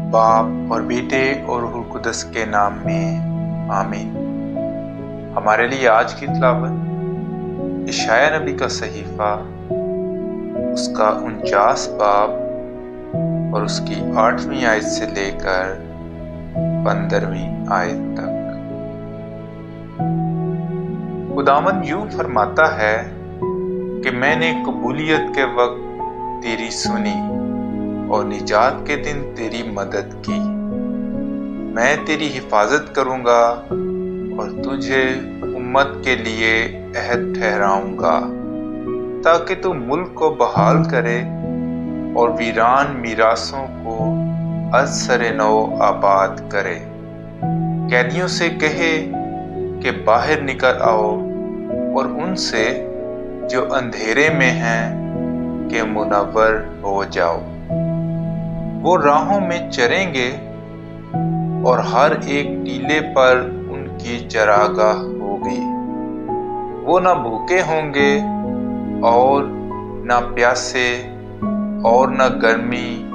बाप और बेटे और रूह कुदस के नाम में आमीन। हमारे लिए आज की तिलावत यशायाह नबी का सहीफा, उसका 49 बाब और उसकी 8वीं आयत से लेकर 15वीं आयत तक। खुदावंद यूं फरमाता है कि मैंने कबूलियत के वक्त तेरी सुनी और निजात के दिन तेरी मदद की। मैं तेरी हिफाजत करूंगा और तुझे उम्मत के लिए अहद ठहराऊंगा, ताकि तू मुल्क को बहाल करे और वीरान मीरासों को अज़-सरे नौ आबाद करे। कैदियों से कहे कि बाहर निकल आओ और उनसे जो अंधेरे में हैं कि मुनव्वर हो जाओ। वो राहों में चरेंगे और हर एक टीले पर उनकी चरागाह होगी। वो न भूखे होंगे और न प्यासे और न गर्मी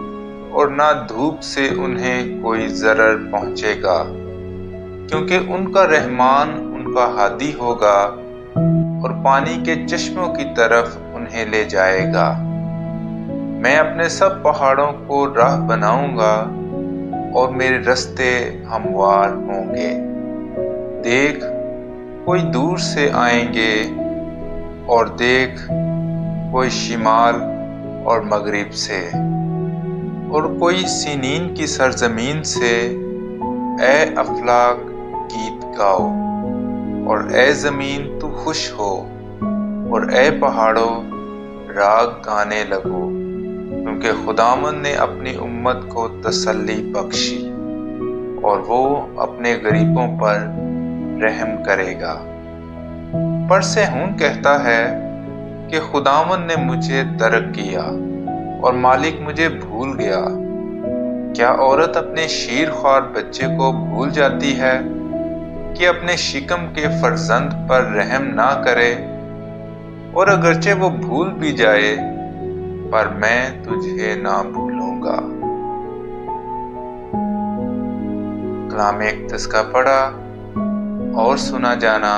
और न धूप से उन्हें कोई ज़रर पहुंचेगा, क्योंकि उनका रहमान उनका हादी होगा और पानी के चश्मों की तरफ उन्हें ले जाएगा। मैं अपने सब पहाड़ों को राह बनाऊंगा और मेरे रास्ते हमवार होंगे। देख, कोई दूर से आएंगे और देख, कोई शिमाल और मगरिब से और कोई सीनीन की सरजमीन से। ए अफलाक, गीत गाओ और ए ज़मीन तू खुश हो और ए पहाड़ों राग गाने लगो, क्योंकि खुदावंद ने अपनी उम्मत को तसल्ली बख्शी और वो अपने गरीबों पर रहम करेगा। पर सेहून कहता है कि खुदावंद ने मुझे तर्क किया और मालिक मुझे भूल गया। क्या औरत अपने शीर ख्वार बच्चे को भूल जाती है कि अपने शिकम के फर्जंद पर रहम ना करे? और अगरचे वो भूल भी जाए, पर मैं तुझे ना भूलूंगा। कलाम इक़्तिदास का पढ़ा और सुना जाना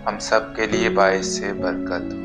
हम सब के लिए बाइस से बरकत हो।